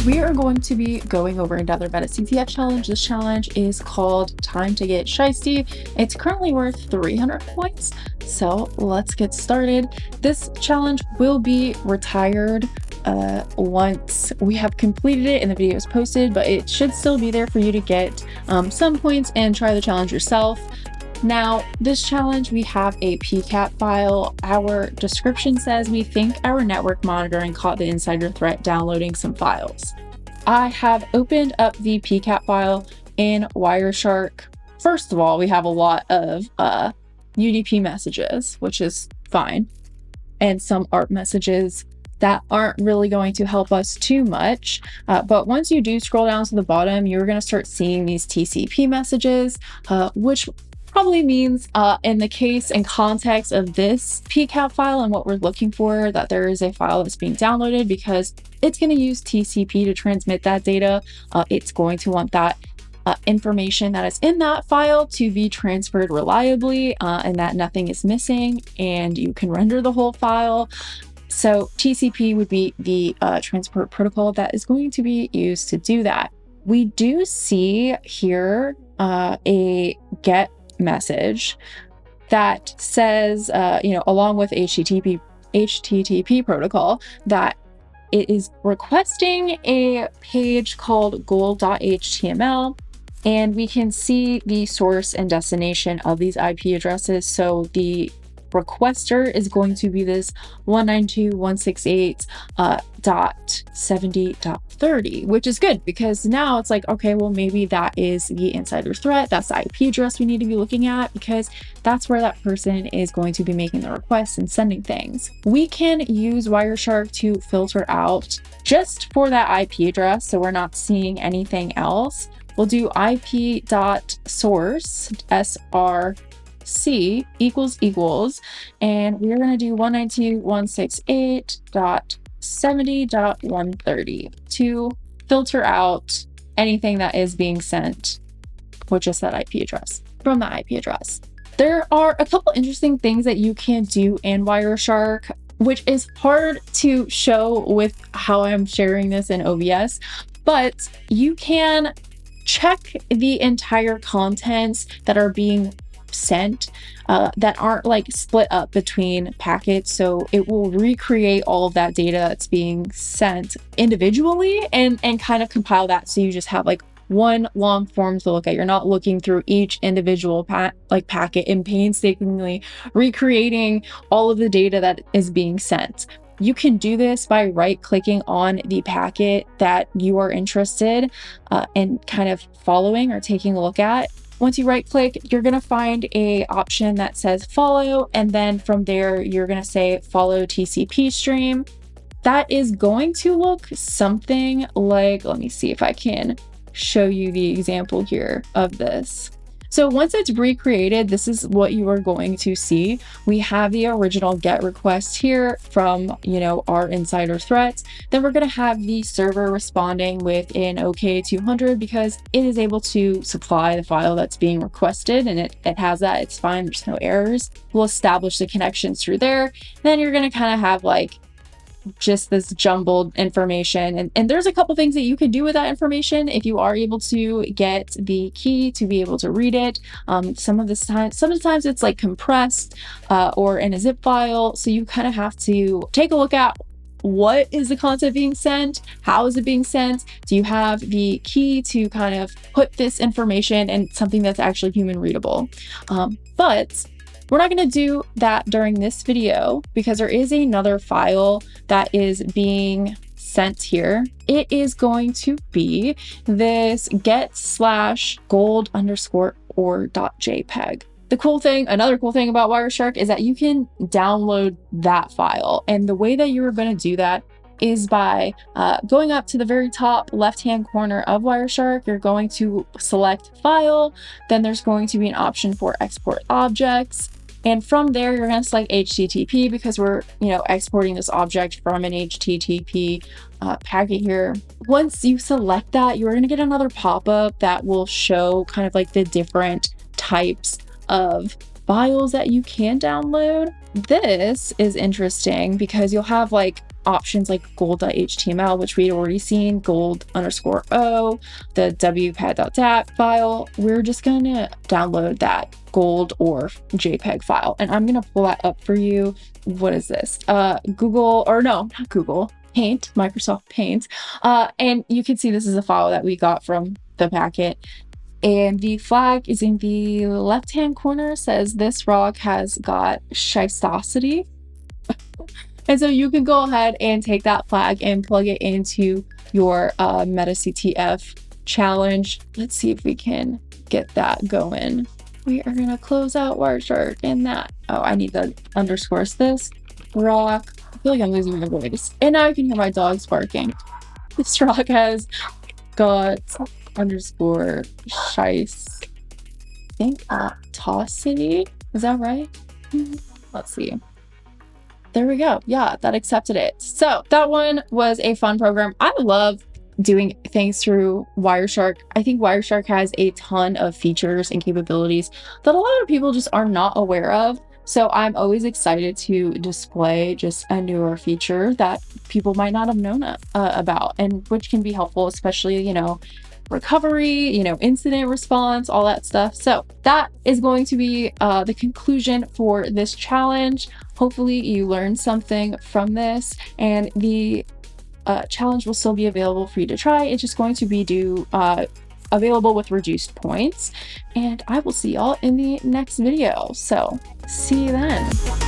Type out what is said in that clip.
We are going to be going over another metacts challenge. This challenge is called Time to Get Shisty. It's currently worth 300 points, so let's get started. This challenge will be retired once we have completed it and the video is posted, but it should still be there for you to get some points and try the challenge yourself. Now, this challenge, we have a PiaT file. Our description says we think our network monitoring caught the insider threat downloading some files. I have opened up the PiaT file in Wireshark. First of all, we have a lot of UDP messages, which is fine, and some ARP messages that aren't really going to help us too much. But once you do scroll down to the bottom, you're going to start seeing these TCP messages, which probably means in the case and context of this PiaT file and what we're looking for, that there is a file that's being downloaded because it's going to use TCP to transmit that data. It's going to want that information that is in that file to be transferred reliably and that nothing is missing and you can render the whole file. So TCP would be the transport protocol that is going to be used to do that. We do see here a GET message that says, along with HTTP protocol, that it is requesting a page called gold.html, and we can see the source and destination of these IP addresses. So the requester is going to be this 192.168.70.30, which is good because now it's like, okay, well, maybe that is the insider threat. That's the IP address we need to be looking at because that's where that person is going to be making the requests and sending things. We can use Wireshark to filter out just for that IP address, so we're not seeing anything else. We'll do IP.source src equals, and we're going to do 192.168.70.130 to filter out anything that is being sent with just that IP address from that IP address. There are a couple interesting things that you can do in Wireshark, which is hard to show with how I'm sharing this in OBS, but you can check the entire contents that are being sent that aren't like split up between packets. So it will recreate all of that data that's being sent individually and kind of compile that, so you just have like one long form to look at. You're not looking through each individual packet and painstakingly recreating all of the data that is being sent. You can do this by right-clicking on the packet that you are interested in kind of following or taking a look at. Once you right-click, you're going to find a option that says follow, and then from there, you're going to say follow TCP stream. That is going to look something like, let me see if I can show you the example here of this. So once it's recreated, this is what you are going to see. We have the original GET request here from, our insider threats. Then we're going to have the server responding with an OK200 because it is able to supply the file that's being requested, and it has that. It's fine. There's no errors. We'll establish the connections through there. Then you're going to kind of have like just this jumbled information, and there's a couple things that you can do with that information if you are able to get the key to be able to read it. Sometimes it's like compressed or in a zip file, so you kind of have to take a look at what is the content being sent, how is it being sent, do you have the key to kind of put this information in something that's actually human readable. But we're not going to do that during this video because there is another file that is being sent here. It is going to be this get/gold_or.jpg. Another cool thing about Wireshark is that you can download that file. And the way that you're going to do that is by going up to the very top left-hand corner of Wireshark. You're going to select file. Then there's going to be an option for export objects. And from there, you're going to select HTTP because we're, exporting this object from an HTTP packet here. Once you select that, you're going to get another pop-up that will show kind of like the different types of files that you can download. This is interesting because you'll have like options like gold.html, which we'd already seen, gold_o, the wpad.dat file. We're just going to download that gold or JPEG file. And I'm going to pull that up for you. What is this? Google, or no, not Google, Paint, Microsoft Paint. And you can see this is a file that we got from the packet. And the flag is in the left-hand corner, says this rock has got shystosity. And so you can go ahead and take that flag and plug it into your metactf challenge. Let's see if we can get that going. We are going to close out Wireshark and that. Oh, I need the underscores this rock. I feel like I'm losing my voice. And now I can hear my dogs barking. This rock has got underscore shice. I think tossity. Is that right? Let's see. There we go. Yeah, that accepted it. So that one was a fun program. I love doing things through Wireshark. I think Wireshark has a ton of features and capabilities that a lot of people just are not aware of. So I'm always excited to display just a newer feature that people might not have known about, and which can be helpful, especially, you know, recovery, you know, incident response, all that stuff. So that is going to be the conclusion for this challenge. Hopefully you learned something from this, and the challenge will still be available for you to try. It's just going to be available with reduced points, and I will see y'all in the next video. So see you then.